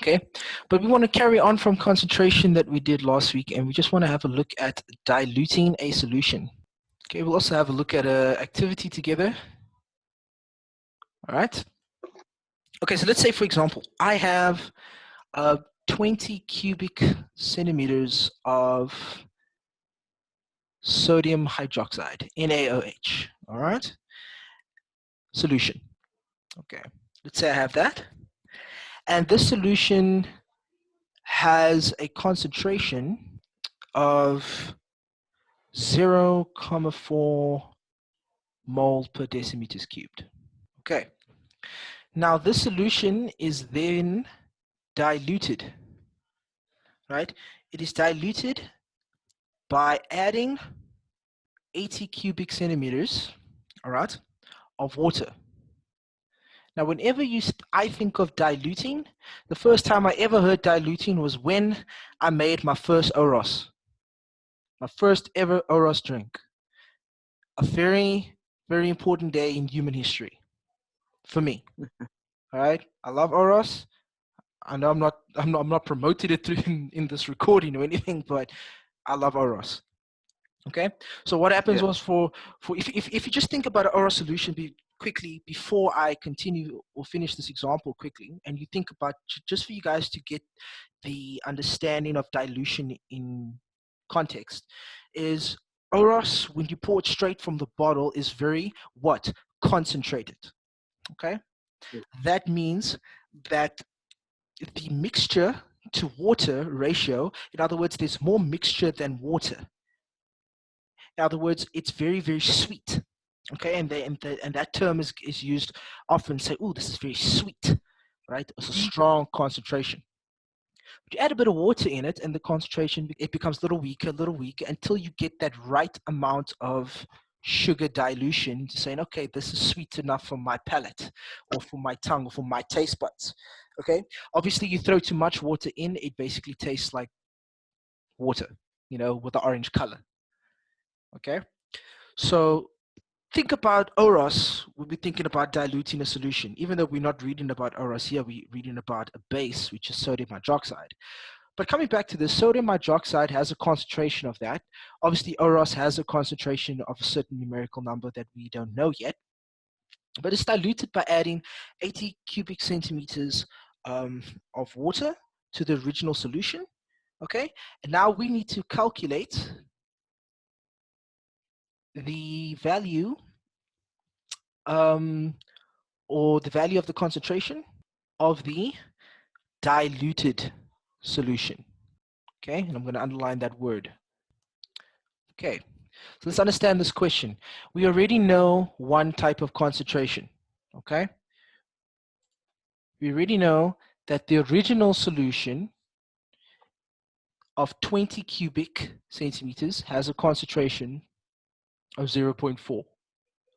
Okay, but we want to carry on from concentration that we did last week, and we just want to have a look at diluting a solution. Okay, we'll also have a look at an activity together. All right. Okay, so let's say, for example, I have 20 cubic centimeters of sodium hydroxide, NaOH. All right, solution. Okay, let's say I have that, and this solution has a concentration of 0.4 mole per decimeters cubed. Okay, now this solution is then diluted, right? It is diluted by adding 80 cubic centimeters, all right, of water. Now, whenever I think of diluting, the first time I ever heard diluting was when I made my first Oros, my first ever Oros drink. A very, very important day in human history for me. All right, I love Oros. I know I'm not promoting it through in this recording or anything, but I love Oros. Okay, so what happens was for if you just think about an Oros solution quickly before I continue or finish this example quickly, and you think about just for you guys to get the understanding of dilution in context, is Oros, when you pour it straight from the bottle, is very what? Concentrated. Okay, that means that the mixture to water ratio, in other words, there's more mixture than water. In other words, it's very, very sweet. Okay, and that term is used often. Say, oh, this is very sweet, right? It's a strong concentration. But you add a bit of water in it, and the concentration, it becomes a little weaker, until you get that right amount of sugar dilution, saying, okay, this is sweet enough for my palate, or for my tongue, or for my taste buds. Okay, obviously, you throw too much water in, it basically tastes like water, you know, with the orange color. Okay, so think about Oros, we'll be thinking about diluting a solution. Even though we're not reading about Oros here, we're reading about a base, which is sodium hydroxide. But coming back to this, sodium hydroxide has a concentration of that. Obviously, Oros has a concentration of a certain numerical number that we don't know yet. But it's diluted by adding 80 cubic centimeters of water to the original solution. Okay, and now we need to calculate the value or the value of the concentration of the diluted solution. Okay, and I'm going to underline that word. Okay, so let's understand this question. We already know one type of concentration. Okay, we already know that the original solution of 20 cubic centimeters has a concentration of 0.4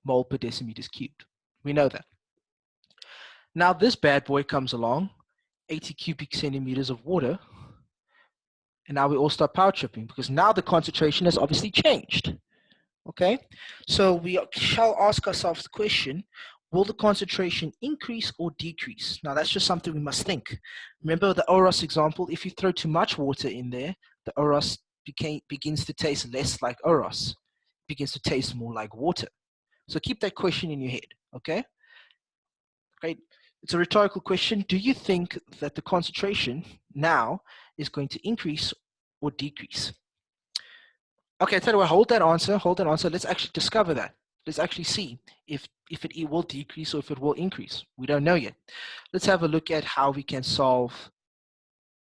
mole per decimeters cubed. We know that. Now this bad boy comes along, 80 cubic centimeters of water, and now we all start power tripping because now the concentration has obviously changed. Okay, so we shall ask ourselves the question, will the concentration increase or decrease? Now that's just something we must think. Remember the Oros example, if you throw too much water in there, the Oros begins to taste less like Oros, it begins to taste more like water. So keep that question in your head, okay? Great. It's a rhetorical question. Do you think that the concentration now is going to increase or decrease? Okay, tell you what, hold that answer. Let's actually discover that. Let's actually see if it will decrease or if it will increase. We don't know yet. Let's have a look at how we can solve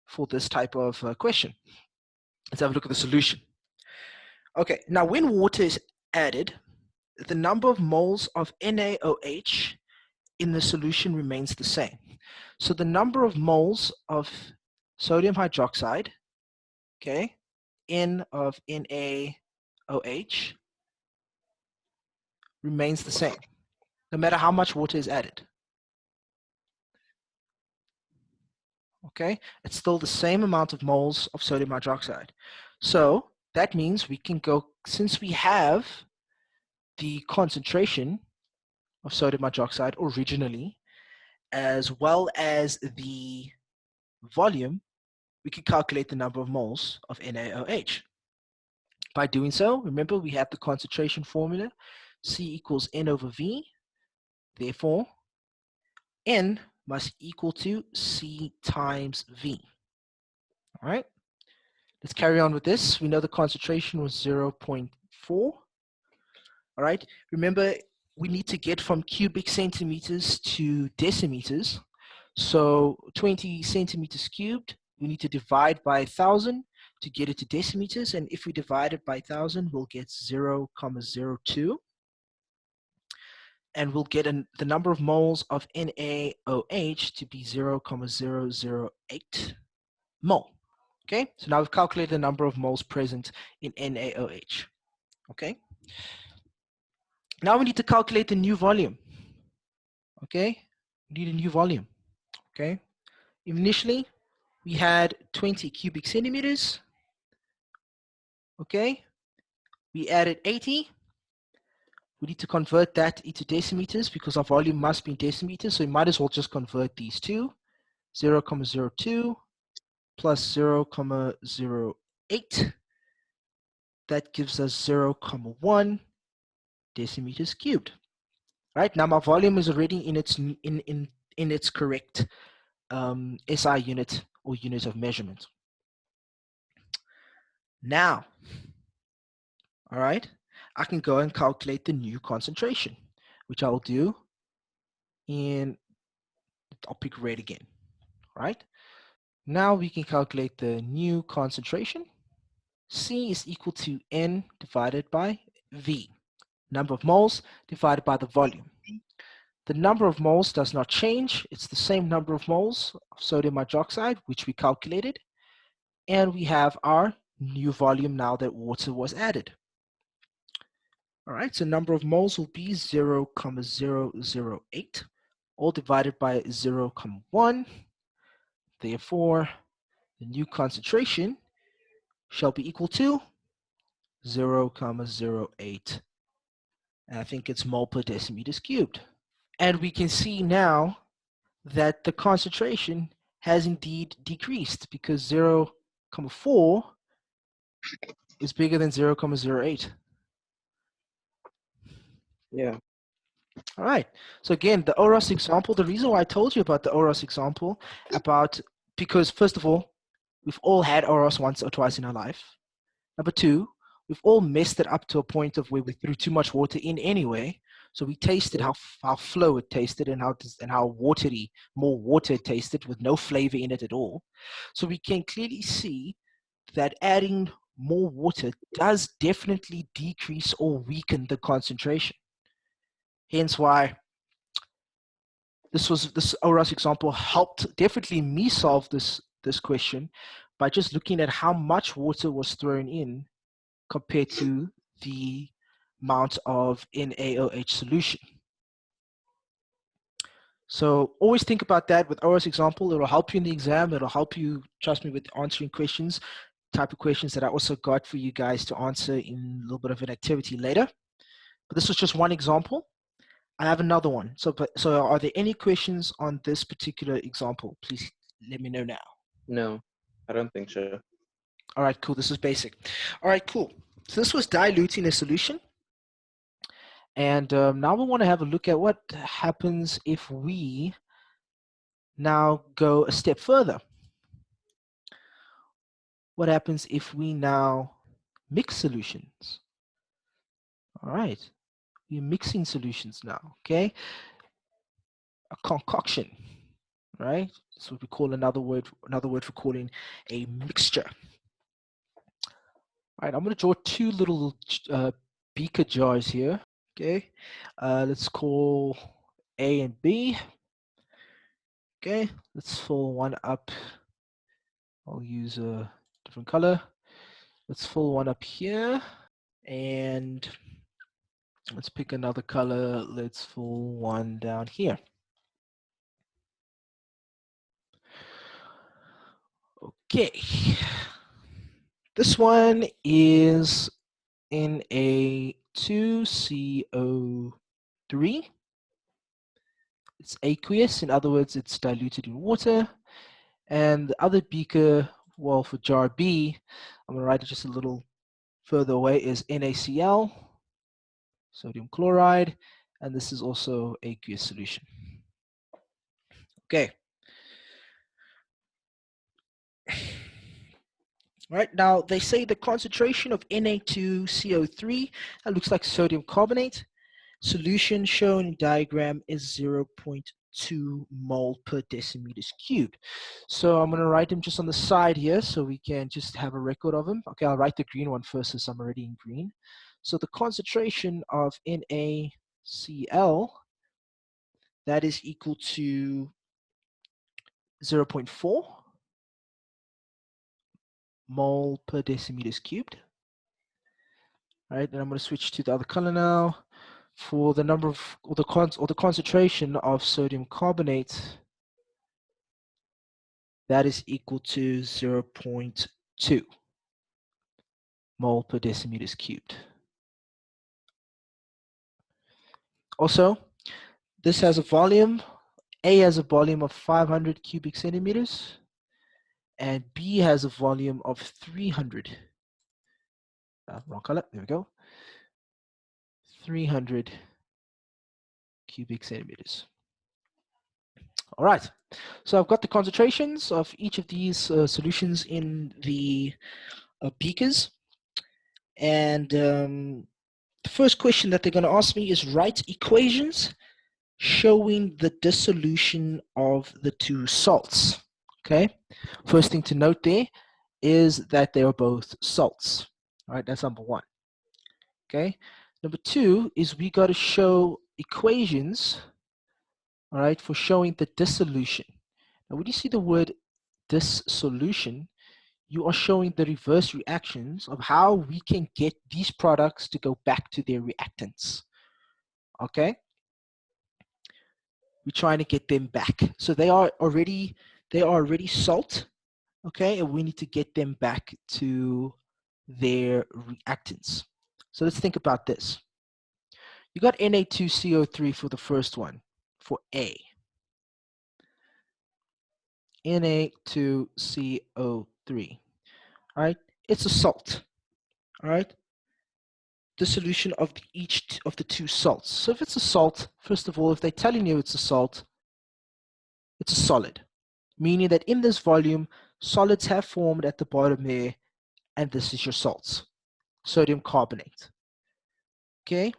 for this type of question. Let's have a look at the solution. Okay, now when water is added, the number of moles of NaOH in the solution remains the same. So the number of moles of sodium hydroxide, okay, N of NaOH remains the same, no matter how much water is added. Okay, it's still the same amount of moles of sodium hydroxide. So that means we can go, since we have the concentration of sodium hydroxide originally, as well as the volume, we can calculate the number of moles of NaOH. By doing so, remember we have the concentration formula, C equals N over V. Therefore, N must equal to C times V. All right, let's carry on with this. We know the concentration was 0.4. All right, remember we need to get from cubic centimeters to decimeters. So 20 centimeters cubed, we need to divide by 1,000 to get it to decimeters. And if we divide it by 1,000, we'll get 0.02. And we'll get the number of moles of NaOH to be 0.008 mole. Okay, so now we've calculated the number of moles present in NaOH. Okay, now we need to calculate the new volume. Okay, we need a new volume. Okay, initially we had 20 cubic centimeters. Okay, we added 80. We need to convert that into decimeters because our volume must be in decimeters, so we might as well just convert these two. 0.02 plus 0.08. That gives us 0.1 decimeters cubed. Right, now my volume is already in its correct SI unit or unit of measurement. Now, all right, I can go and calculate the new concentration, which I'll do in, I'll pick red again, right? Now we can calculate the new concentration. C is equal to N divided by V, number of moles divided by the volume. The number of moles does not change. It's the same number of moles of sodium hydroxide, which we calculated. And we have our new volume now that water was added. All right, so number of moles will be 0.008, all divided by 0.1. Therefore, the new concentration shall be equal to 0.08. And I think it's mole per decimeters cubed. And we can see now that the concentration has indeed decreased because 0.4 is bigger than 0.08. Yeah. All right. So again, the OROS example, the reason why I told you about the OROS example, because first of all, we've all had OROS once or twice in our life. Number two, we've all messed it up to a point of where we threw too much water in anyway. So we tasted how flow it tasted and how watery, more water it tasted with no flavor in it at all. So we can clearly see that adding more water does definitely decrease or weaken the concentration. Hence why this OROS example helped definitely me solve this question by just looking at how much water was thrown in compared to the amount of NaOH solution. So always think about that with OROS example. It'll help you in the exam. It'll help you, trust me, with answering questions, type of questions that I also got for you guys to answer in a little bit of an activity later. But this was just one example. I have another one. So are there any questions on this particular example? Please let me know now. No, I don't think so. All right, cool. This is basic. All right, cool. So this was diluting a solution. And now we want to have a look at what happens if we now go a step further. What happens if we now mix solutions? All right, we're mixing solutions now, okay? A concoction, right? That's what we call another word for calling a mixture. All right, I'm going to draw two little beaker jars here. Okay, let's call A and B. Okay, let's fill one up. I'll use a different color. Let's fill one up here, and let's pick another color. Let's fill one down here. Okay, this one is Na2CO3. It's aqueous, in other words, it's diluted in water. And the other beaker, well, for jar B, I'm going to write it just a little further away, is NaCl, sodium chloride, and this is also aqueous solution. Okay. Right, now they say the concentration of Na2CO3, that looks like sodium carbonate, solution shown in diagram is 0.2 mole per decimeters cubed. So I'm going to write them just on the side here so we can just have a record of them. Okay, I'll write the green one first since I'm already in green. So the concentration of NaCl, that is equal to 0.4 mole per decimeters cubed. All right, then I'm going to switch to the other color now. For the number of, or the concentration of sodium carbonate, that is equal to 0.2 mole per decimeters cubed. Also, this has a volume, A has a volume of 500 cubic centimeters, and B has a volume of 300. Wrong color, there we go. 300 cubic centimeters. All right, so I've got the concentrations of each of these solutions in the beakers. And the first question that they're going to ask me is write equations showing the dissolution of the two salts. Okay, first thing to note there is that they are both salts. All right, that's number one. Okay, number two is we got to show equations, all right, for showing the dissolution. Now, when you see the word dissolution, you are showing the reverse reactions of how we can get these products to go back to their reactants. Okay, we're trying to get them back. So they are already salt. Okay, and we need to get them back to their reactants. So let's think about this. You got Na2CO3 for the first one, for A. Na2CO3. All right, it's a salt. All right, dissolution of each of the two salts. So if it's a salt, first of all, if they're telling you it's a salt, it's a solid, meaning that in this volume, solids have formed at the bottom there, and this is your salts, sodium carbonate. Okay,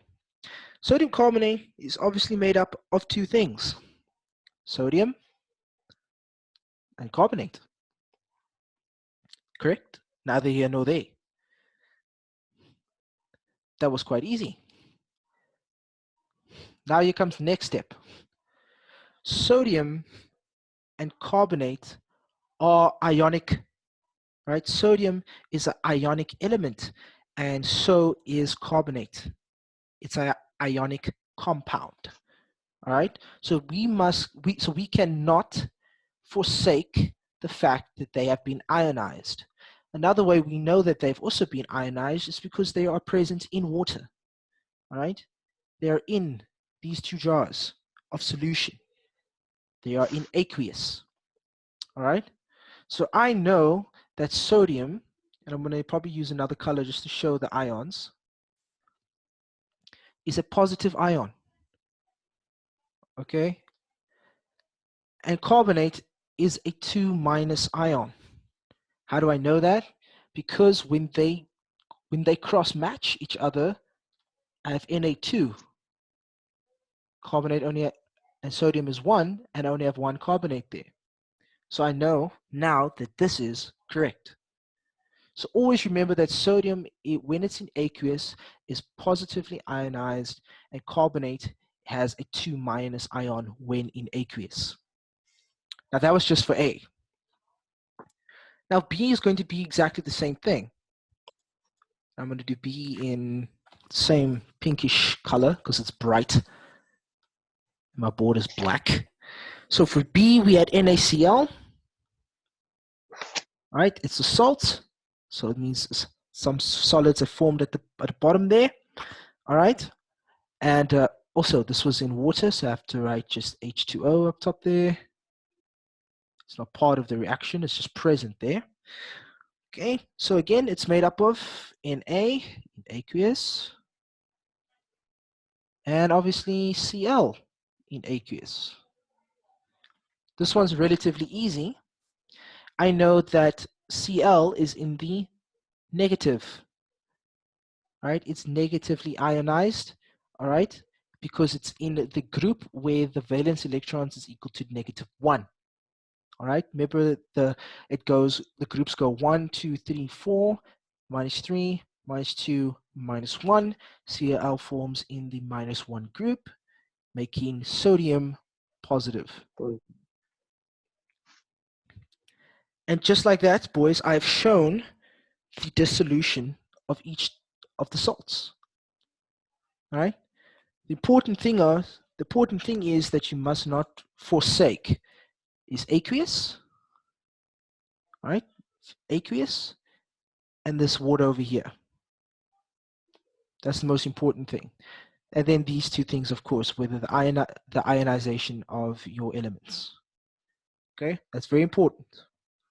sodium carbonate is obviously made up of two things, sodium and carbonate. Correct? Neither here nor there. That was quite easy. Now here comes the next step. Sodium and carbonate are ionic, right? Sodium is an ionic element, and so is carbonate. It's an ionic compound. All right. So we cannot forsake the fact that they have been ionized. Another way we know that they've also been ionized is because they are present in water. All right. They are in these two jars of solution. They are in aqueous. All right. So I know that sodium, and I'm going to probably use another color just to show the ions, is a positive ion. Okay. And carbonate is a 2- ion. How do I know that? Because when they cross match each other, I have Na2. Carbonate only and sodium is 1, and I only have 1 carbonate there. So I know now that this is correct. So always remember that sodium, when it's in aqueous, is positively ionized, and carbonate has a 2- ion when in aqueous. Now that was just for A. Now B is going to be exactly the same thing. I'm going to do B in same pinkish color because it's bright. My board is black. So for B, we had NaCl. Right, it's a salt. So it means some solids are formed at the bottom there. All right. And also this was in water, so I have to write just H2O up top there. It's not part of the reaction, it's just present there. Okay, so again, it's made up of Na in aqueous, and obviously Cl in aqueous. This one's relatively easy. I know that Cl is in the negative, right? It's negatively ionized, all right? Because it's in the group where the valence electrons is equal to -1. All right, remember the groups go 1, 2, 3, 4, -3, -2, -1. Cl forms in the -1 group, making sodium positive. And just like that, boys, I've shown the dissolution of each of the salts. All right. The important thing is that you must not forsake is aqueous. All right, aqueous, and this water over here. That's the most important thing. And then these two things, of course, whether the ionization of your elements. Okay, that's very important.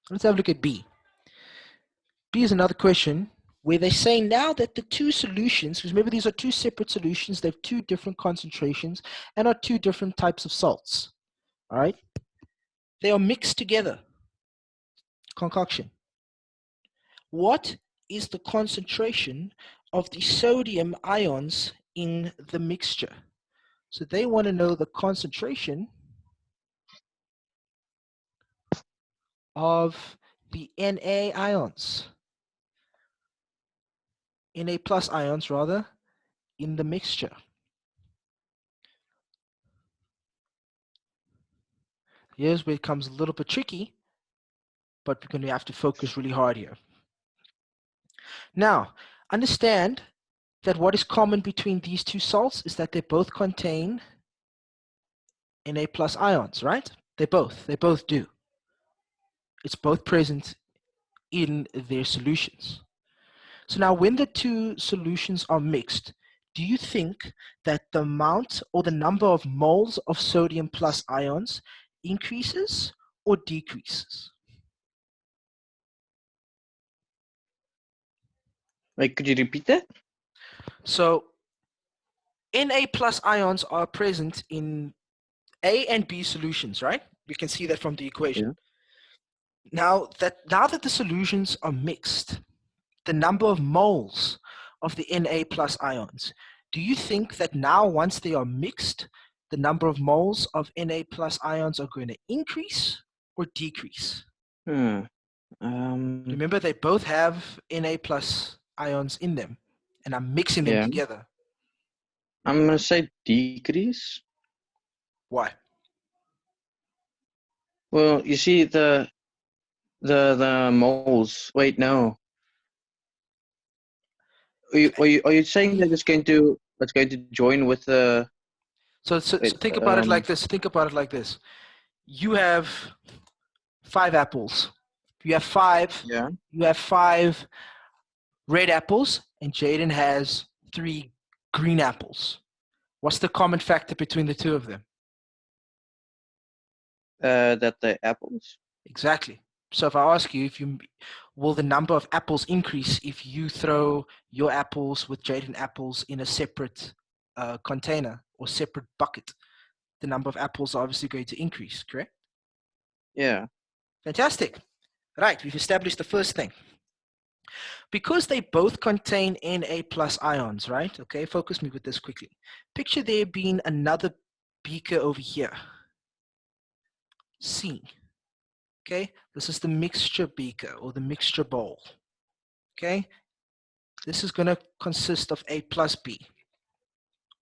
Let's have a look at B. B is another question where they say now that the two solutions, because remember these are two separate solutions, they have two different concentrations and are two different types of salts. All right, they are mixed together. Concoction. What is the concentration of the sodium ions in the mixture? So they want to know the concentration of the Na ions, Na plus ions rather, in the mixture. Here's where it becomes a little bit tricky, but we're going to have to focus really hard here. Now, understand that what is common between these two salts is that they both contain Na plus ions, right? They both do. It's both present in their solutions. So now when the two solutions are mixed, do you think that the amount or the number of moles of sodium plus ions increases or decreases? Wait, could you repeat that? So Na plus ions are present in A and B solutions, right? We can see that from the equation. Yeah. Now that the solutions are mixed, the number of moles of the Na plus ions, do you think that now once they are mixed, the number of moles of Na plus ions are going to increase or decrease? Remember, they both have Na plus ions in them, and I'm mixing them together. I'm gonna say decrease. Why? Well, you see the moles. Wait, no. Are you saying that it's going to join with the? So think about it like this. Think about it like this. You have 5 apples. You have five. Yeah. You have 5 red apples, and Jaden has 3 green apples. What's the common factor between the two of them? That the apples. Exactly. So if I ask you, will the number of apples increase if you throw your apples with Jaden apples in a separate container or separate bucket? The number of apples are obviously going to increase, correct? Yeah. Fantastic. Right, we've established the first thing. Because they both contain Na plus ions, right? Okay, focus me with this quickly. Picture there being another beaker over here. C. Okay, this is the mixture beaker or the mixture bowl. Okay, this is going to consist of A plus B,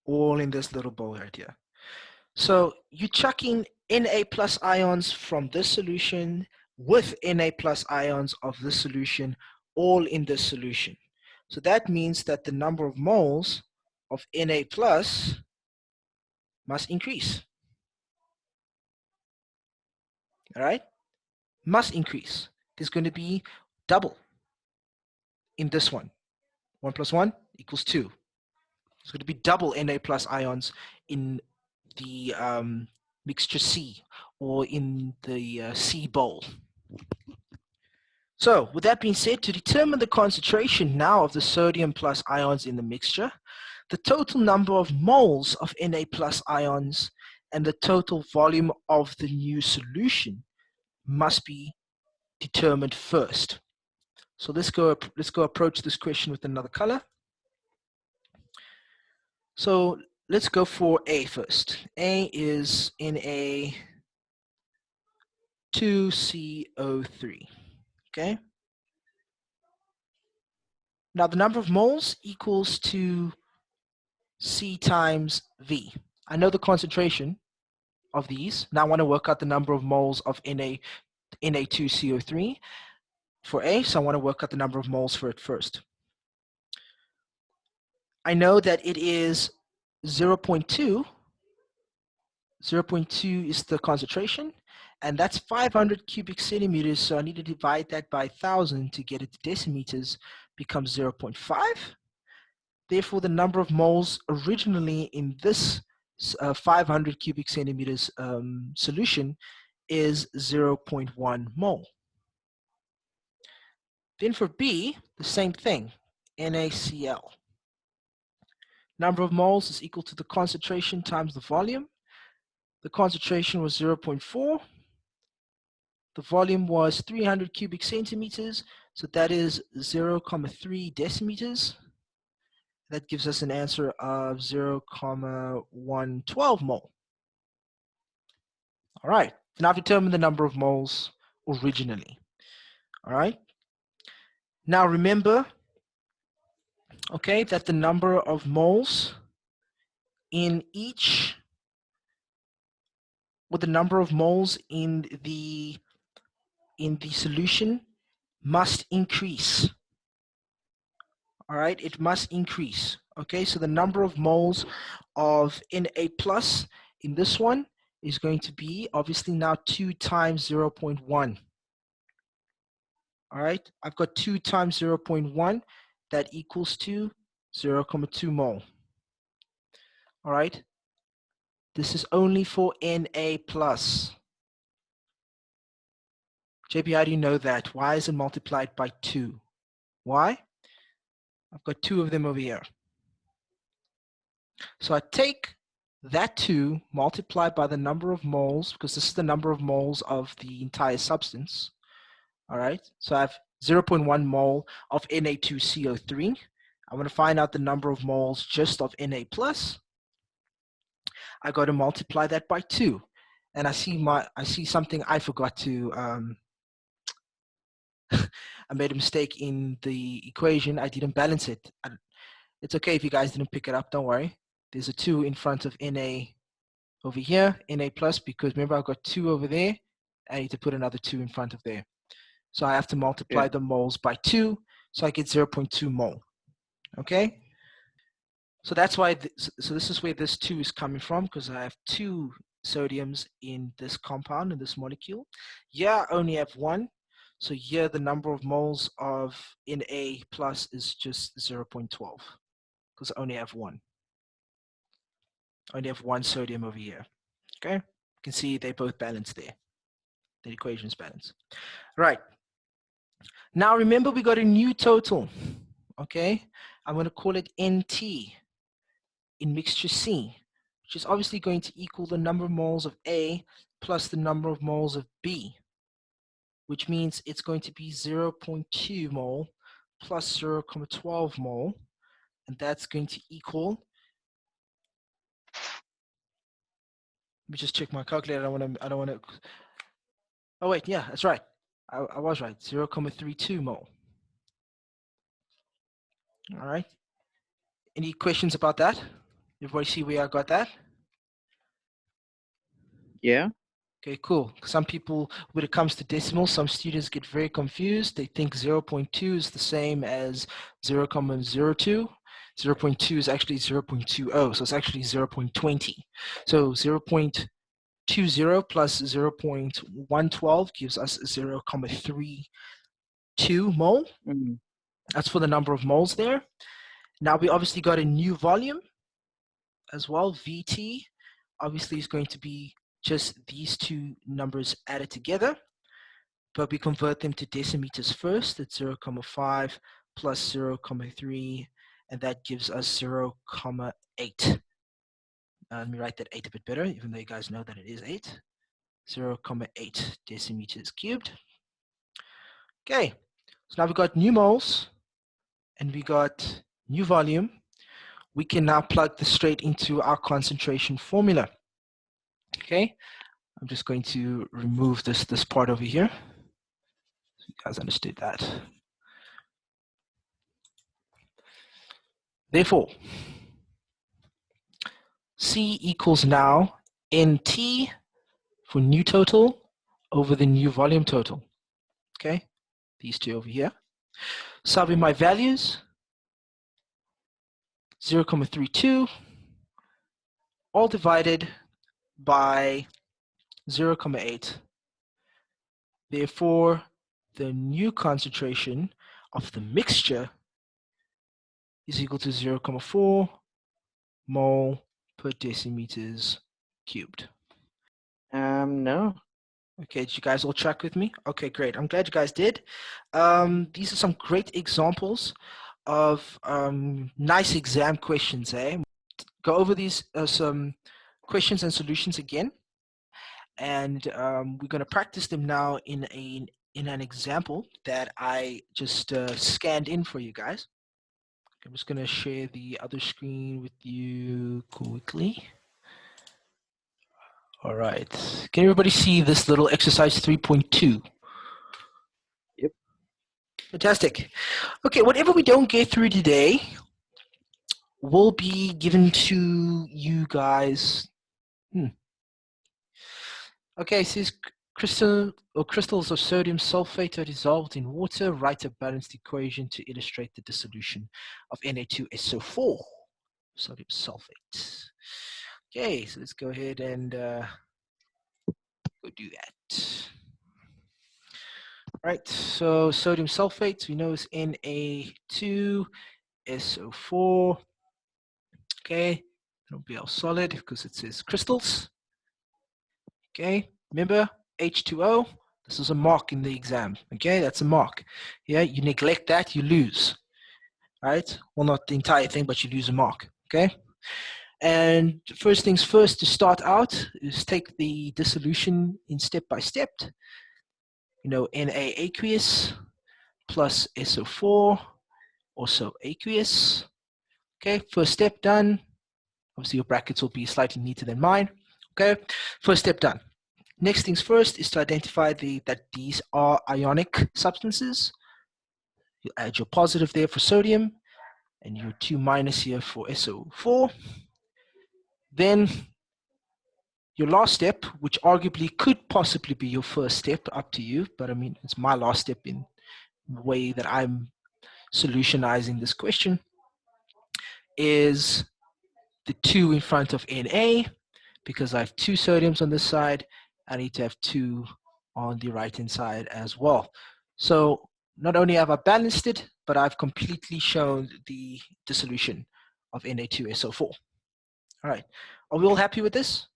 all in this little bowl right here. So you chuck in Na plus ions from this solution with Na plus ions of this solution, all in this solution. So that means that the number of moles of Na plus must increase. All right, must increase. There's going to be double in this one. 1 plus 1 equals 2. It's going to be double Na plus ions in the mixture C, or in the C bowl. So with that being said, to determine the concentration now of the sodium plus ions in the mixture, the total number of moles of Na plus ions and the total volume of the new solution must be determined first. So let's go approach this question with another color. So let's go for A first. A is Na2CO3. Okay. Now the number of moles equals to C times V. I know the concentration of these. Now I want to work out the number of moles of Na2CO3 for A, so I want to work out the number of moles for it first. I know that it is 0.2. 0.2 is the concentration, and that's 500 cubic centimeters, so I need to divide that by 1,000 to get it to decimeters, becomes 0.5. Therefore, the number of moles originally in this 500 cubic centimeters solution is 0.1 mole. Then for B, the same thing, NaCl. Number of moles is equal to the concentration times the volume. The concentration was 0.4. The volume was 300 cubic centimeters, so that is 0.3 decimeters. That gives us an answer of 0.112 mole. All right, now determine the number of moles originally. All right. Now remember, okay, that the number of moles in each, with the number of moles in the solution must increase. All right, it must increase. Okay, so the number of moles of Na plus in this one is going to be obviously now 2 times 0.1. All right, I've got 2 times 0.1, that equals to 0.2 mole. All right, this is only for Na plus. JP, how do you know that? Why is it multiplied by 2? Why? I've got 2 of them over here. So I take that 2 multiplied by the number of moles, because this is the number of moles of the entire substance. All right, so I have 0.1 mole of Na2CO3. I want to find out the number of moles just of Na plus. I got to multiply that by 2. And I see something I forgot to, I made a mistake in the equation. I didn't balance it. It's okay if you guys didn't pick it up, don't worry. There's a 2 in front of Na over here, Na plus, because remember I've got 2 over there. I need to put another 2 in front of there. So I have to multiply the moles by 2, so I get 0.2 mole. Okay? So that's why, so this is where this 2 is coming from, because I have 2 sodiums in this compound, in this molecule. Yeah, I only have 1. So here the number of moles of Na plus is just 0.12, because I only have 1. I only have 1 sodium over here. Okay? You can see they both balance there. The equation's balance. Right. Now remember, we got a new total. Okay? I'm going to call it NT in mixture C, which is obviously going to equal the number of moles of A plus the number of moles of B, which means it's going to be 0.2 mole plus 0.12 mole, and that's going to equal, let me just check my calculator. I don't want to, oh wait, yeah, that's right. I was right, 0.32 mole. All right. Any questions about that? Everybody see where I got that? Yeah. Okay, cool. Some people, when it comes to decimals, some students get very confused. They think 0.2 is the same as 0.02. 0.2 is actually 0.20, so it's actually 0.20. So 0.20 plus 0.112 gives us 0.32 mole. Mm-hmm. That's for the number of moles there. Now we obviously got a new volume as well. Vt obviously is going to be just these two numbers added together, but we convert them to decimeters first. It's 0.5 plus 0.3, and that gives us 0.8. Let me write that 8 a bit better, even though you guys know that it is 8. 0.8 decimeters cubed. Okay, so now we've got new moles and we got new volume. We can now plug this straight into our concentration formula. Okay, I'm just going to remove this part over here. So you guys understood that. Therefore, C equals now NT for new total over the new volume total. Okay, these two over here. Solving my values, 0.32, all divided by 0.8. Therefore, the new concentration of the mixture is equal to 0.4 mole per decimeters cubed. No. Okay, did you guys all track with me? Okay, great. I'm glad you guys did. These are some great examples of nice exam questions, eh? Go over these some questions and solutions again, and we're going to practice them now in an example that I just scanned in for you guys. I'm just going to share the other screen with you quickly. All right. Can everybody see this little exercise 3.2? Yep. Fantastic. Okay, whatever we don't get through today will be given to you guys. Okay, it says crystals of sodium sulfate are dissolved in water. Write a balanced equation to illustrate the dissolution of Na2SO4, sodium sulfate. Okay, so let's go ahead and go do that. Right, so sodium sulfate, we know is Na2SO4. Okay, it'll be all solid because it says crystals. Okay, remember H2O, this is a mark in the exam. Okay, that's a mark. Yeah, you neglect that, you lose. Right? Well, not the entire thing, but you lose a mark. Okay. And first things first, to start out is take the dissolution in step by step. You know, Na aqueous plus SO4, also aqueous. Okay, first step done. Obviously, your brackets will be slightly neater than mine. Okay, first step done. Next things first is to identify that these are ionic substances. You add your positive there for sodium and your 2 minus here for SO4. Then your last step, which arguably could possibly be your first step, up to you, but I mean, it's my last step in the way that I'm solutionizing this question, is the 2 in front of Na, because I have 2 sodiums on this side, I need to have 2 on the right-hand side as well. So not only have I balanced it, but I've completely shown the dissolution of Na2SO4. All right, are we all happy with this?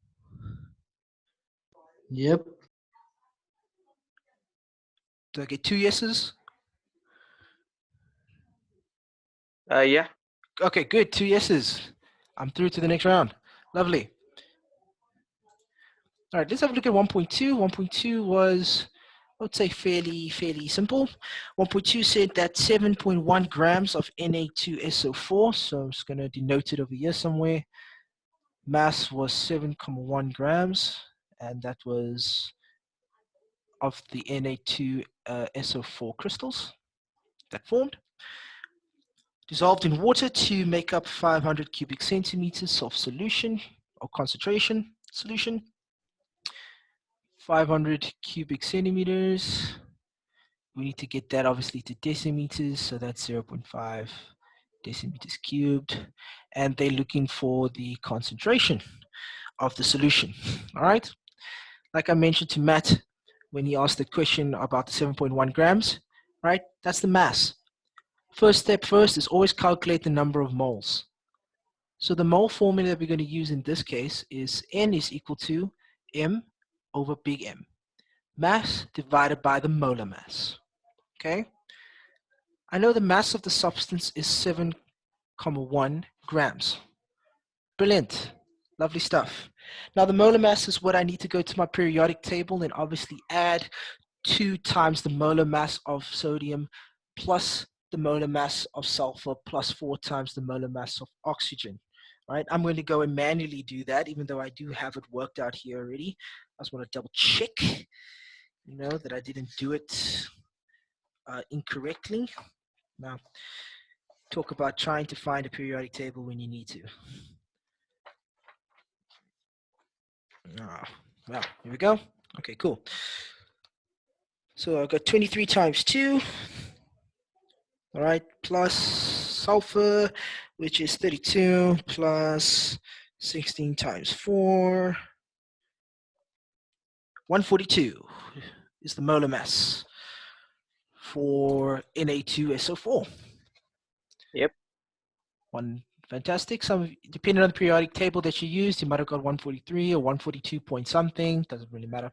Yep. Do I get 2 yeses? Yeah. Okay, good, 2 yeses. I'm through to the next round. Lovely. All right, let's have a look at 1.2. 1.2 was, I would say, fairly simple. 1.2 said that 7.1 grams of Na2SO4, so I'm just going to denote it over here somewhere. Mass was 7.1 grams, and that was of the Na2SO4 crystals that formed. Dissolved in water to make up 500 cubic centimeters of solution or concentration solution. 500 cubic centimeters. We need to get that obviously to decimeters, so that's 0.5 decimeters cubed. And they're looking for the concentration of the solution. All right. Like I mentioned to Matt when he asked the question about the 7.1 grams, right? That's the mass. First step first is always calculate the number of moles. So the mole formula that we're going to use in this case is N is equal to M over big M. Mass divided by the molar mass. Okay? I know the mass of the substance is 7,1 grams. Brilliant. Lovely stuff. Now the molar mass is what I need to go to my periodic table and obviously add 2 times the molar mass of sodium plus the molar mass of sulfur plus 4 times the molar mass of oxygen. Right? I'm going to go and manually do that, even though I do have it worked out here already. I just want to double check, that I didn't do it incorrectly. Now, talk about trying to find a periodic table when you need to. Well, here we go. Okay, cool. So I've got 23 times 2, all right, plus sulfur, which is 32, plus 16 times 4. 142 is the molar mass for Na2SO4. Yep. Fantastic. Some, depending on the periodic table that you used, you might have got 143 or 142 point something. Doesn't really matter.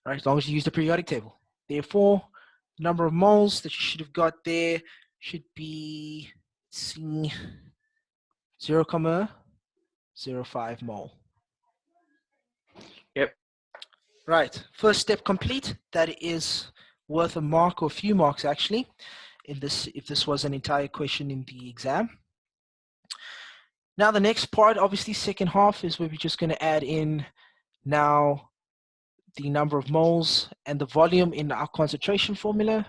All right, as long as you use the periodic table. Therefore, the number of moles that you should have got there should be, let's see, 0,05 mole. Yep. Right, first step complete. That is worth a mark or a few marks actually, if this was an entire question in the exam. Now the next part, obviously second half, is where we're just going to add in now the number of moles and the volume in our concentration formula.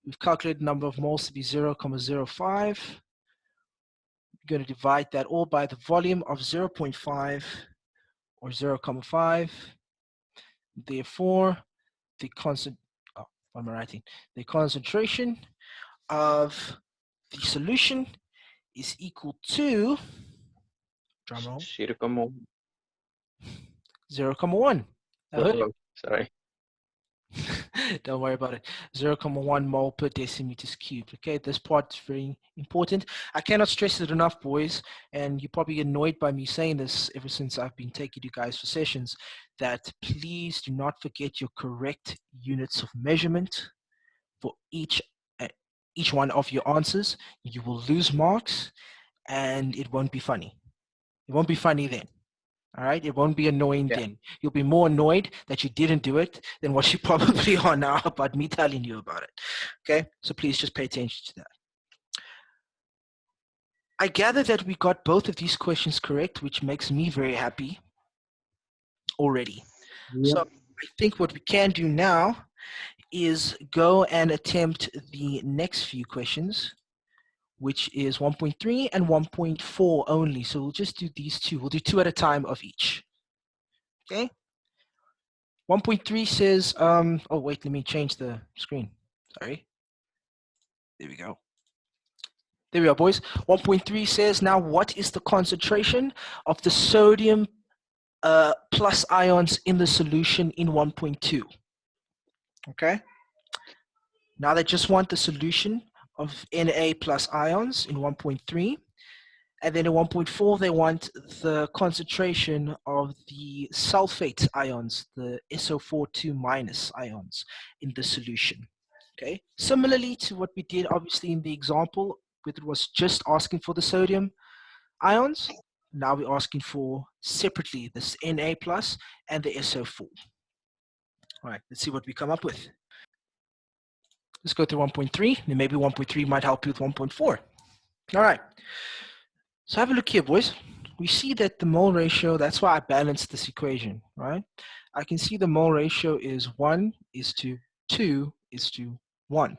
We've calculated the number of moles to be 0,05. We're going to divide that all by the volume of 0.5 or 0,5. Therefore, the concentration of the solution is equal to, drumroll, 0,1. Sorry. Don't worry about it. 0,1 mole per decimeters cubed. Okay, this part is very important. I cannot stress it enough, boys, and you're probably annoyed by me saying this ever since I've been taking you guys for sessions, that please do not forget your correct units of measurement for each one of your answers. You will lose marks, and it won't be funny. It won't be funny then. All right, it won't be annoying then. You'll be more annoyed that you didn't do it than what you probably are now about me telling you about it. Okay, so please just pay attention to that. I gather that we got both of these questions correct, which makes me very happy already. Yep. So I think what we can do now is go and attempt the next few questions, which is 1.3 and 1.4 only. So we'll just do these two. We'll do 2 at a time of each. Okay. 1.3 says, oh wait, let me change the screen. Sorry. There we go. There we are, boys. 1.3 says, now what is the concentration of the sodium plus ions in the solution in 1.2? Okay. Now they just want the solution of Na plus ions in 1.3. And then in 1.4, they want the concentration of the sulfate ions, the SO4 minus ions in the solution. Okay. Similarly to what we did, obviously, in the example, where it was just asking for the sodium ions, now we're asking for separately this Na plus and the SO4. All right, let's see what we come up with. Let's go through 1.3, and maybe 1.3 might help you with 1.4. All right. So have a look here, boys. We see that the mole ratio, that's why I balanced this equation, right? I can see the mole ratio is 1:2:1.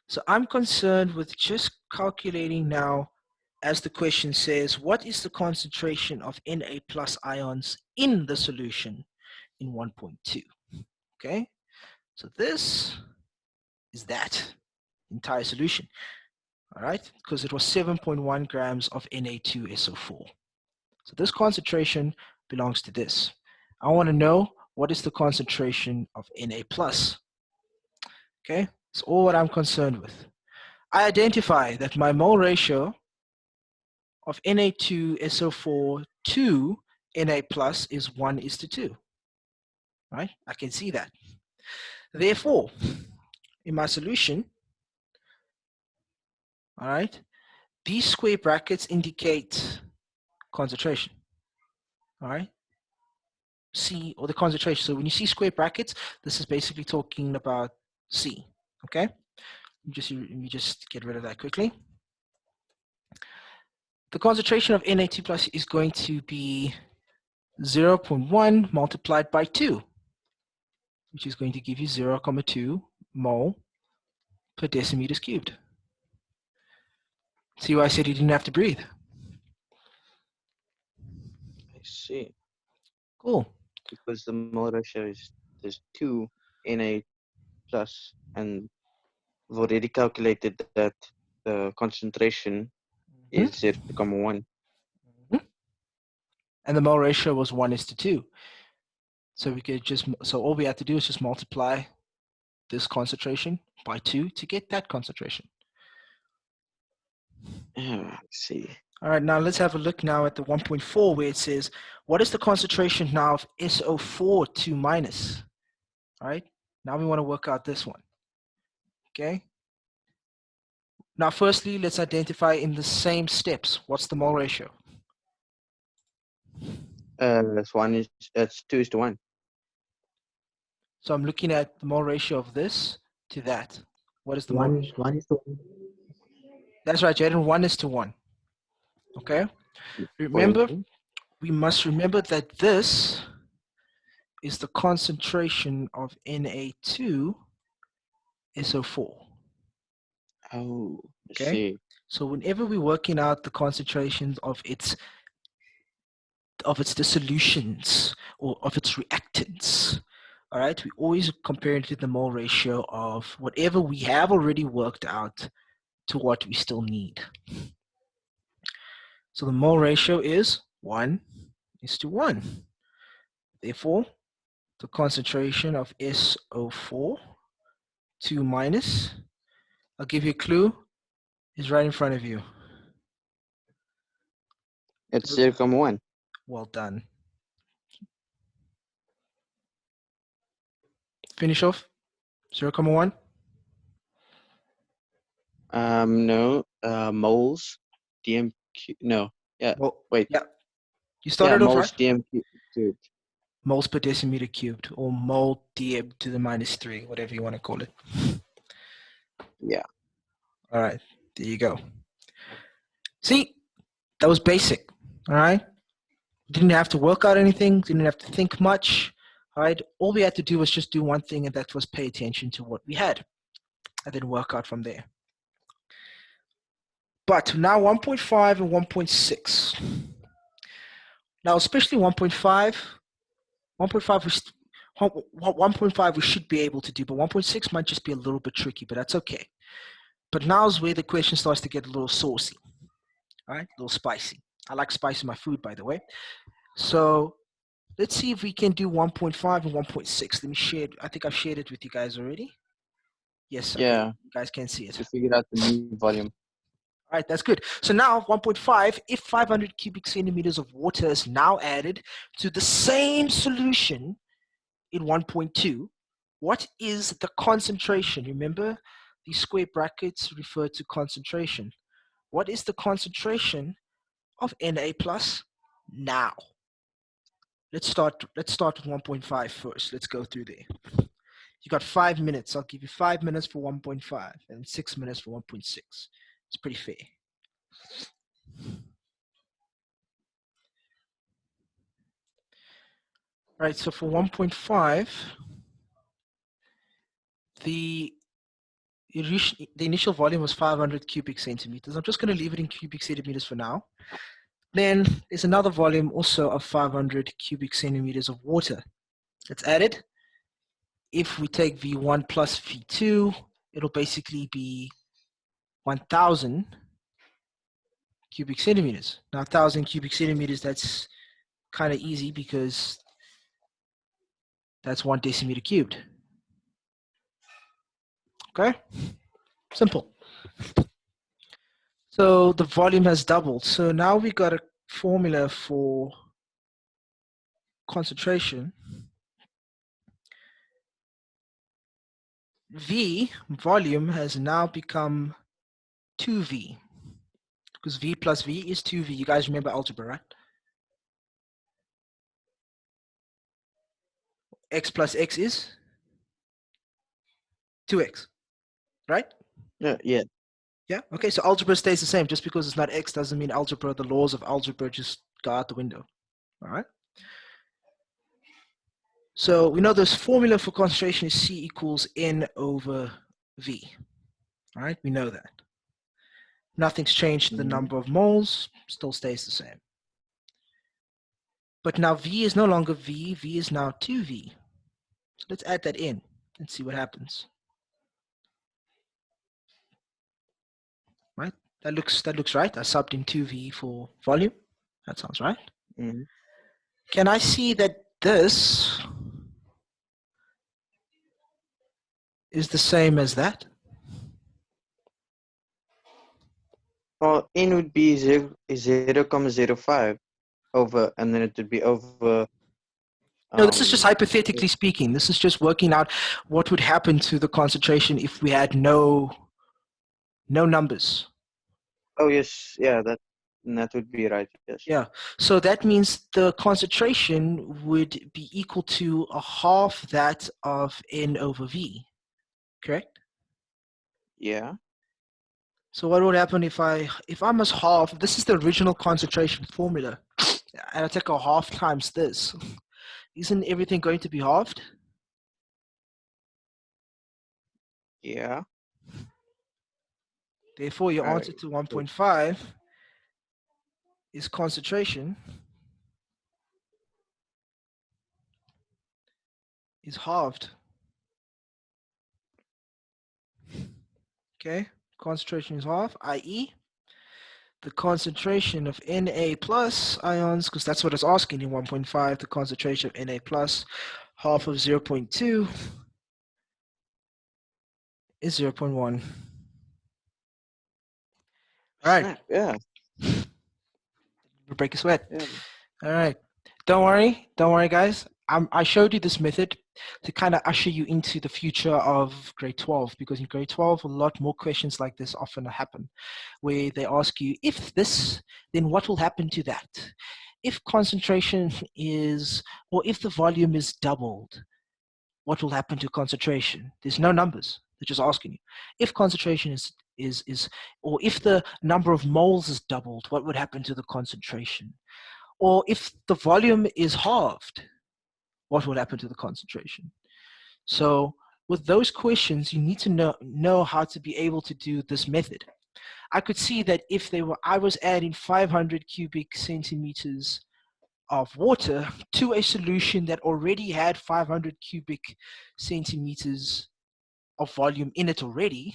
So I'm concerned with just calculating now, as the question says, what is the concentration of Na plus ions in the solution in 1.2? Okay, so this is that entire solution. All right, because it was 7.1 grams of Na2SO4. So this concentration belongs to this. I want to know what is the concentration of Na plus. Okay, that's all what I'm concerned with. I identify that my mole ratio of Na2SO4 to Na plus is 1:2, right? I can see that. Therefore, in my solution, all right, these square brackets indicate concentration, all right? C, or the concentration. So when you see square brackets, this is basically talking about C, okay? Let me just get rid of that quickly. The concentration of Na2 plus is going to be 0.1 multiplied by 2, which is going to give you 0.2 mole per decimeters cubed. See why I said you didn't have to breathe? I see. Cool. Because the mole ratio is there's 2 Na plus, and we've already calculated that the concentration is 0.1. And the mole ratio was 1:2. So we could so all we have to do is just multiply this concentration by 2 to get that concentration. I see. All right, now let's have a look now at the 1.4 where it says, what is the concentration now of SO4 2 minus? All right, now we want to work out this one. Okay. Now, firstly, let's identify in the same steps. What's the mole ratio? That's 2:1. So I'm looking at the mole ratio of this to that. What is the mole ratio? 1:1. That's right, Jaden. 1:1. Okay. Remember, we must remember that this is the concentration of Na2SO4. Oh, I Okay. see. So whenever we're working out the concentrations of its dissolutions or of its reactants, all right, we always compare it to the mole ratio of whatever we have already worked out to what we still need. So the mole ratio is 1:1. Therefore, the concentration of SO4 2 minus, I'll give you a clue, is right in front of you. It's 0.1. Well done. Finish off. 0.1. No. Moles. DMQ. No. Yeah. Well, Wait. yeah. You Yeah. started off Moles right. DMQ. Moles per decimeter cubed, or mole dm to the -3, whatever you want to call it. Yeah. All right. There you go. See, that was basic. All right. Didn't have to work out anything. Didn't have to think much. All right. All we had to do was just do one thing, and that was pay attention to what we had, and then work out from there. But now 1.5 and 1.6. Now, especially 1.5, 1.5 we should be able to do, but 1.6 might just be a little bit tricky, but that's okay. But now's where the question starts to get a little saucy, all right, a little spicy. I like spice in my food, by the way. So let's see if we can do 1.5 and 1.6. Let me share it. I think I've shared it with you guys already. Yes, okay. Yeah. You guys can see it. To figure out the new volume. All right, that's good. So now 1.5, if 500 cubic centimeters of water is now added to the same solution in 1.2, what is the concentration? Remember, these square brackets refer to concentration. What is the concentration of Na plus now? Let's start with 1.5 first. Let's go through there. You got 5 minutes. I'll give you 5 minutes for 1.5 and 6 minutes for 1.6. It's pretty fair. All right, so for 1.5, the initial volume was 500 cubic centimeters. I'm just going to leave it in cubic centimeters for now. Then there's another volume also of 500 cubic centimeters of water that's added. If we take V1 plus V2, it'll basically be 1,000 cubic centimeters. Now 1,000 cubic centimeters, that's kind of easy because that's 1 decimeter cubed. Okay, simple. So the volume has doubled. So now we got a formula for concentration, V, volume, has now become 2V. Because V plus V is 2V. You guys remember algebra, right? X plus X is 2X, right? Yeah. Yeah, okay, so algebra stays the same. Just because it's not X doesn't mean algebra, the laws of algebra just go out the window, all right? So we know this formula for concentration is C equals N over V, all right? We know that. Nothing's changed, the number of moles still stays the same. But now V is no longer V, V is now 2V. So let's add that in and see what happens, right? That looks right. I subbed in 2V for volume. That sounds right. Mm-hmm. Can I see that this is the same as that? Well, N would be 0.05 over, and then it would be over. No, this is just hypothetically speaking. This is just working out what would happen to the concentration if we had no numbers. Oh yes, yeah, that would be right. Yes. Yeah, so that means the concentration would be equal to a half that of N over V, correct? Yeah. So what would happen if I must halve, this is the original concentration formula, and I take a half times this. Isn't everything going to be halved? Yeah. Therefore, your answer to 1.5 is concentration is halved. Okay, concentration is halved, i.e. the concentration of Na plus ions, because that's what it's asking in 1.5, the concentration of Na plus, half of 0.2 is 0.1. All right. Snap, yeah. Break a sweat. Yeah. All right. Don't worry, guys. I showed you this method to kind of usher you into the future of grade 12, because in grade 12, a lot more questions like this often happen, where they ask you, if this, then what will happen to that? If concentration is, or if the volume is doubled, what will happen to concentration? There's no numbers. They're just asking you. If concentration is, or if the number of moles is doubled, what would happen to the concentration? Or if the volume is halved, what would happen to the concentration? So with those questions, you need to know how to be able to do this method. I could see that if I was adding 500 cubic centimeters of water to a solution that already had 500 cubic centimeters of volume in it already,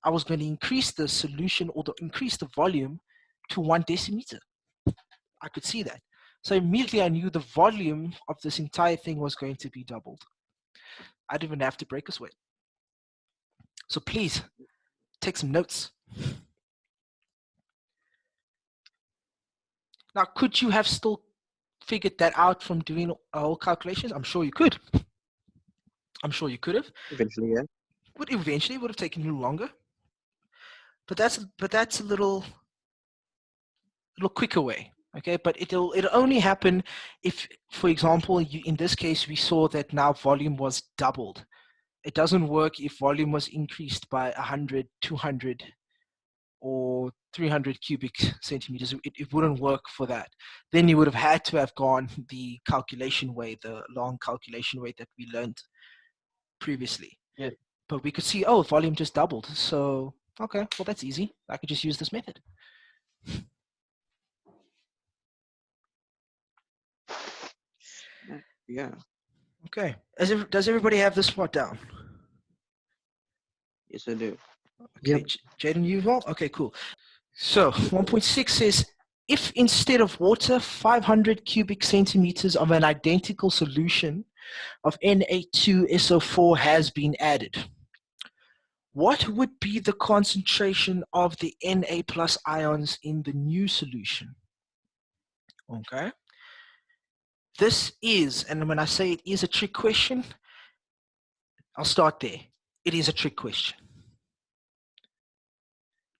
I was going to increase the solution or increase the volume to 1 decimeter. I could see that. So immediately I knew the volume of this entire thing was going to be doubled. I didn't even have to break a sweat. So please take some notes. Now, could you have still figured that out from doing all calculations? I'm sure you could. I'm sure you could have. Eventually, yeah. Would eventually would have taken you longer. But that's a little quicker way. Okay, but it'll only happen if, for example, in this case, we saw that now volume was doubled. It doesn't work if volume was increased by 100, 200, or 300 cubic centimeters. It wouldn't work for that. Then you would have had to have gone the calculation way, the long calculation way that we learned previously. Yeah. But we could see, oh, volume just doubled. So, okay, well, that's easy. I could just use this method. Yeah. Okay. Does everybody have this part down? Yes, I do. Okay, yep. Jaden, you well? Okay, cool. So 1.6 says, if instead of water, 500 cubic centimeters of an identical solution of Na2SO4 has been added, what would be the concentration of the Na plus ions in the new solution? Okay. this is, and when I say it is a trick question, I'll start there. It is a trick question.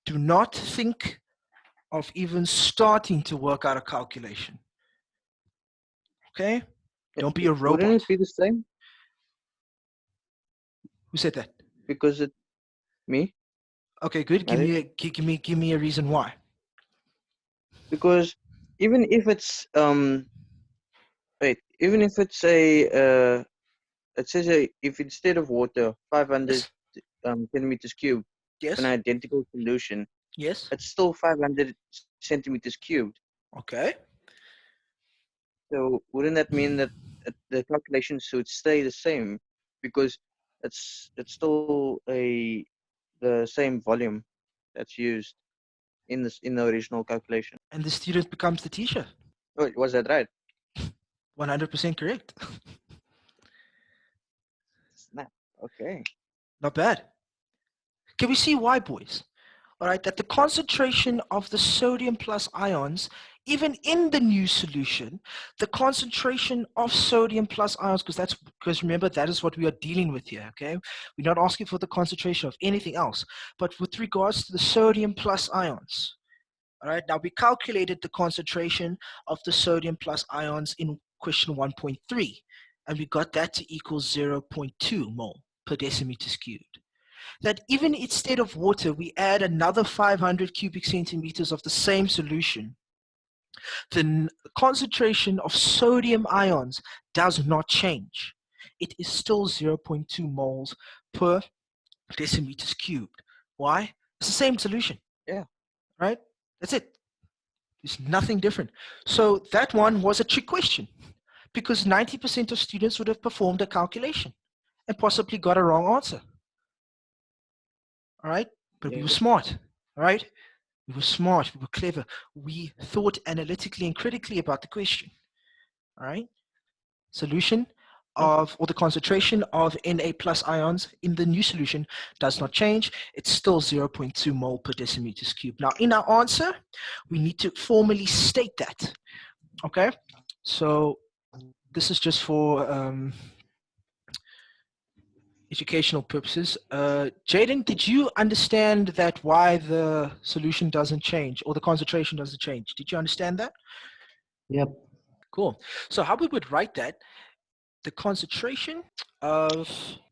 Do not think of even starting to work out a calculation. Okay? Don't be a robot. Wouldn't it be the same? Who said that? Because it me. Okay, good. Give me a reason why. Because even if it's even if it's a it says if instead of water 500 centimeters cubed, Yes. an identical solution, Yes. it's still 500 centimeters cubed. Okay. So wouldn't that mean that the calculation should stay the same because it's still the same volume that's used in the original calculation. And the student becomes the teacher. Oh, was that right? 100% correct. Snap. Okay. Not bad. Can we see why, boys? All right, that the concentration of the sodium plus ions, even in the new solution, the concentration of sodium plus ions, because remember, that is what we are dealing with here, okay? We're not asking for the concentration of anything else, but with regards to the sodium plus ions. All right, now we calculated the concentration of the sodium plus ions in question 1.3, and we got that to equal 0.2 mole per decimeters cubed. That even instead of water, we add another 500 cubic centimeters of the same solution, the concentration of sodium ions does not change. It is still 0.2 moles per decimeters cubed. Why? It's the same solution. Yeah. Right? That's it. There's nothing different. So that one was a trick question because 90% of students would have performed a calculation and possibly got a wrong answer. All right? But we were smart. All right? We were smart. We were clever. We thought analytically and critically about the question. All right? Solution of, or the concentration of Na plus ions in the new solution does not change. It's still 0.2 mole per decimeters cubed. Now, in our answer, we need to formally state that. Okay? So this is just for educational purposes. Jaden, did you understand that why the solution doesn't change or the concentration doesn't change? Did you understand that? Yep. Cool. So how we would write that, the concentration of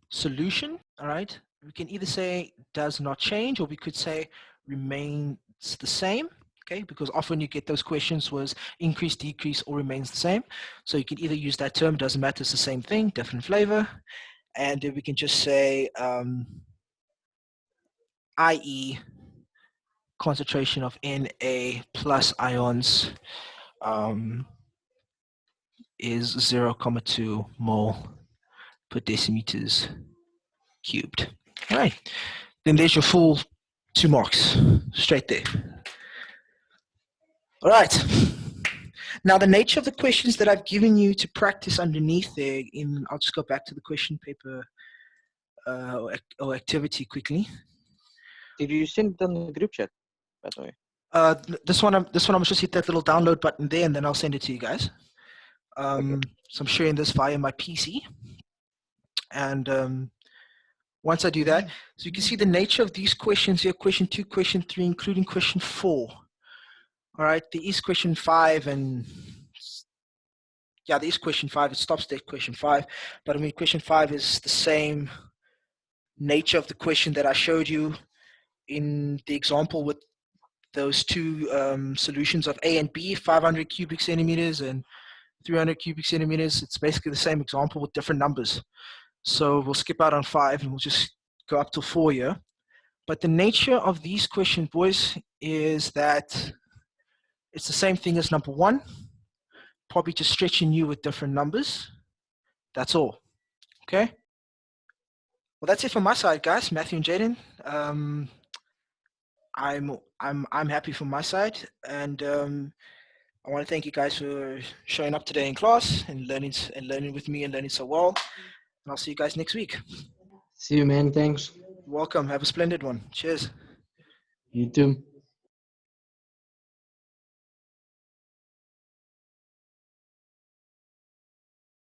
solution, all right, we can either say does not change or we could say remains the same. Okay, because often you get those questions was increase, decrease, or remains the same. So you can either use that term, doesn't matter, it's the same thing, different flavor. And then we can just say, i.e., concentration of Na plus ions is 0.2 mole per decimeters cubed. All right, then there's your full 2 marks, straight there. All right. Now, the nature of the questions that I've given you to practice underneath there, I'll just go back to the question paper or activity quickly. Did you send it on the group chat, by the way? This one, I'm just hit that little download button there, and then I'll send it to you guys. Okay. So I'm sharing this via my PC, and once I do that, so you can see the nature of these questions here: question 2, question 3, including question 4. All right, there is question 5, and yeah, there is question 5. It stops there, question 5. But I mean, question 5 is the same nature of the question that I showed you in the example with those two solutions of A and B, 500 cubic centimeters and 300 cubic centimeters. It's basically the same example with different numbers. So we'll skip out on 5 and we'll just go up to 4 here. But the nature of these questions, boys, is that it's the same thing as number 1, probably just stretching you with different numbers. That's all. Okay. Well, that's it from my side, guys. Matthew and Jaden. I'm happy from my side, and I want to thank you guys for showing up today in class and learning with me and learning so well. And I'll see you guys next week. See you, man. Thanks. Welcome. Have a splendid one. Cheers. You too.